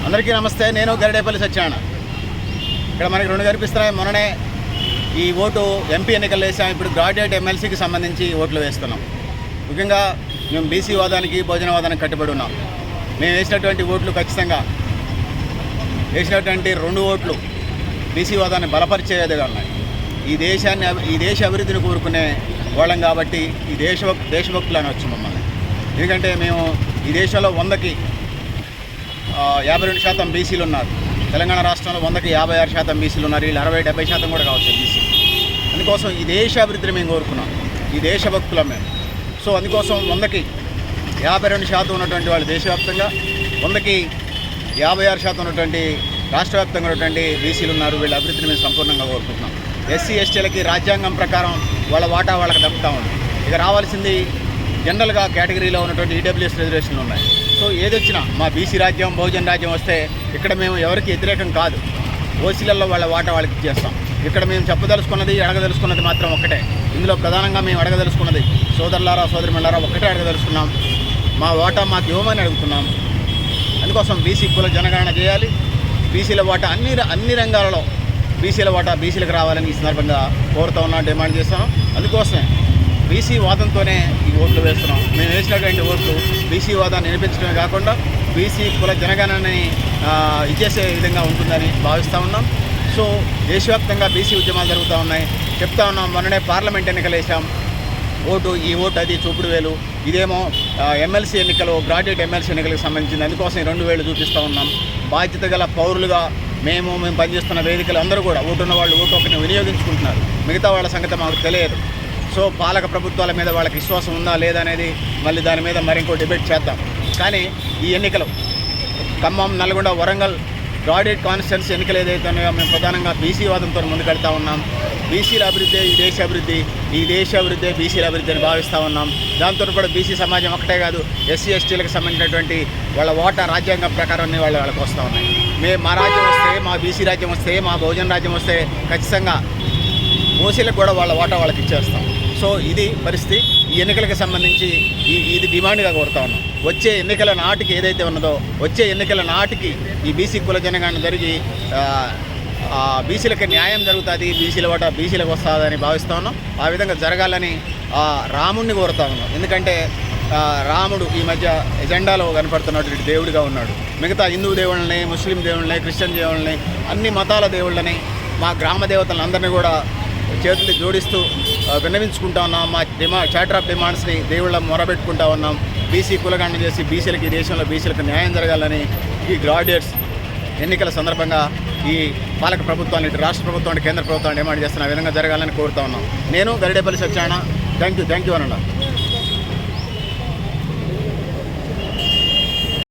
అందరికీ నమస్తే. నేను గరిడేపల్లి సత్యనారాయణ. ఇక్కడ మనకి రెండు కనిపిస్తున్నాయి. మొన్ననే ఈ ఓటు ఎంపీ ఎన్నికలు వేసాం. ఇప్పుడు గ్రాడ్యుయేట్ ఎమ్మెల్సీకి సంబంధించి ఓట్లు వేస్తున్నాం. ముఖ్యంగా మేము బీసీ వాదానికి బహుజనవాదానికి కట్టుబడి ఉన్నాం. మేము వేసినటువంటి ఓట్లు ఖచ్చితంగా వేసినటువంటి 2 ఓట్లు బీసీ వాదాన్ని బలపరిచేదిగా ఉన్నాయి. ఈ దేశ అభివృద్ధిని కోరుకునే వాళ్ళం కాబట్టి ఈ దేశభక్తులు అనవచ్చు మమ్మల్ని. ఎందుకంటే మేము ఈ దేశంలో 100కి 52% బీసీలు ఉన్నారు. తెలంగాణ రాష్ట్రంలో 100కి 56% బీసీలు ఉన్నారు. వీళ్ళు 60-70% కూడా కావచ్చు బీసీ. అందుకోసం ఈ దేశ అభివృద్ధిని మేము కోరుకున్నాం. ఈ దేశభక్తులం మేము. సో అందుకోసం 100కి 52% ఉన్నటువంటి వాళ్ళు దేశవ్యాప్తంగా, 100కి 56% ఉన్నటువంటి రాష్ట్ర వ్యాప్తంగా ఉన్నటువంటి బీసీలు ఉన్నారు. వీళ్ళ అభివృద్ధిని మేము సంపూర్ణంగా కోరుకుంటున్నాం. ఎస్సీ ఎస్టీలకి రాజ్యాంగం ప్రకారం వాళ్ళ వాటా వాళ్ళకి దక్కుతూ ఉంది. ఇక రావాల్సింది జనరల్గా కేటగిరీలో ఉన్నటువంటి ఈడబ్ల్యూఎస్ రిజర్వేషన్లు ఉన్నాయి. సో ఏదొచ్చినా మా బీసీ రాజ్యం బహుజన రాజ్యం వస్తే ఇక్కడ మేము ఎవరికి వ్యతిరేకం కాదు. ఓసీలలో వాళ్ళ వాటా వాళ్ళకి ఇచ్చేస్తాం. ఇక్కడ మేము చెప్పదలుచుకున్నది అడగదలుచుకున్నది మాత్రం ఒక్కటే. ఇందులో ప్రధానంగా మేము అడగదలుచుకున్నది సోదరులారా సోదరిమణులారా ఒక్కటే అడగదలుచుకున్నాం. మా వాటా మాకు ఇవ్వమని అడుగుతున్నాం. అందుకోసం బీసీ కుల జనగణన చేయాలి. బీసీల వాటా అన్ని రంగాలలో బీసీల వాటా బీసీలకు రావాలని ఈ సందర్భంగా కోరుతూ ఉన్నాం, డిమాండ్ చేస్తాం. అందుకోసమే బీసీ వాదంతోనే ఈ ఓట్లు వేస్తున్నాం. మేము వేసినటువంటి ఓట్లు బీసీ వాదాన్ని వినిపించడమే కాకుండా బీసీ కుల జనగణనని ఇచ్చేసే విధంగా ఉంటుందని భావిస్తూ ఉన్నాం. సో దేశవ్యాప్తంగా బీసీ ఉద్యమాలు జరుగుతూ ఉన్నాయి. చెప్తా ఉన్నాం. మొన్ననే పార్లమెంట్ ఎన్నికలు వేసాం. ఈ ఓటు అది చూపుడు వేలు. ఇదేమో ఎమ్మెల్సీ ఎన్నికలు, గ్రాడ్యుయేట్ ఎమ్మెల్సీ ఎన్నికలకు సంబంధించింది. అందుకోసం 2 వేలు చూపిస్తూ ఉన్నాం. బాధ్యత గల పౌరులుగా మేము పనిచేస్తున్న వేదికలు అందరూ కూడా ఓటున్న వాళ్ళు ఓటు ఒకరిని వినియోగించుకుంటున్నారు. మిగతా వాళ్ళ సంగతి మాకు తెలియదు. సో పాలక ప్రభుత్వాల మీద వాళ్ళకి విశ్వాసం ఉందా లేదా అనేది మళ్ళీ దాని మీద మరింకో డిబేట్ చేద్దాం. కానీ ఈ ఎన్నికలు ఖమ్మం, నల్గొండ, వరంగల్ గ్రాడ్యుయేట్ కాన్స్టిట్యున్సీ ఎన్నికలు ఏదైతే ఉన్నాయో మేము ప్రధానంగా బీసీ వాదంతో ముందుకెళ్తా ఉన్నాం. బీసీల అభివృద్ధి ఈ దేశ అభివృద్ధి, ఈ దేశ అభివృద్ధి బీసీల అభివృద్ధి అని భావిస్తూ ఉన్నాం. దాంతో కూడా బీసీ సమాజం ఒకటే కాదు, ఎస్సీ ఎస్టీలకు సంబంధించినటువంటి వాళ్ళ ఓటా రాజ్యాంగం ప్రకారం వాళ్ళకి వస్తూ ఉన్నాయి. మా రాజ్యం వస్తే, మా బీసీ రాజ్యం వస్తే, మా బహుజన రాజ్యం వస్తే ఖచ్చితంగా ఓసీలకు కూడా వాళ్ళ ఓటా వాళ్ళకి ఇచ్చేస్తాం. సో ఇది పరిస్థితి. ఈ ఎన్నికలకు సంబంధించి ఇది డిమాండ్గా కోరుతా ఉన్నాం. వచ్చే ఎన్నికల నాటికి ఏదైతే ఉన్నదో, వచ్చే ఎన్నికల నాటికి ఈ బీసీ కుల జనగణన జరిగి బీసీలకు న్యాయం జరుగుతుంది, బీసీల ఓటా బీసీలకు వస్తుందని భావిస్తూ ఉన్నాం. ఆ విధంగా జరగాలని రాముడిని కోరుతా ఉన్నాం. ఎందుకంటే రాముడు ఈ మధ్య ఎజెండాలో కనపడుతున్నటువంటి దేవుడిగా ఉన్నాడు. మిగతా హిందూ దేవుళ్ళని, ముస్లిం దేవుళ్ళని, క్రిస్టియన్ దేవుళ్ళని, అన్ని మతాల దేవుళ్ళని, మా గ్రామ దేవతలను అందరినీ కూడా చేతులు జోడిస్తూ విన్నవించుకుంటా ఉన్నాం. మా చార్టర్ ఆఫ్ డిమాండ్స్ని దేవుళ్ళ మొరబెట్టుకుంటా ఉన్నాం. బీసీ కులగణన చేసి బీసీలకి, ఈ దేశంలో బీసీలకు న్యాయం జరగాలని ఈ గ్రాడ్యుయేట్స్ ఎన్నికల సందర్భంగా ఈ పాలక ప్రభుత్వాన్ని, రాష్ట్ర ప్రభుత్వాన్ని, కేంద్ర ప్రభుత్వాన్ని డిమాండ్ చేస్తున్న విధంగా జరగాలని కోరుతా ఉన్నాం. నేను గరిడేపల్లి సత్యనారాయణ. థ్యాంక్ యూ అన్న.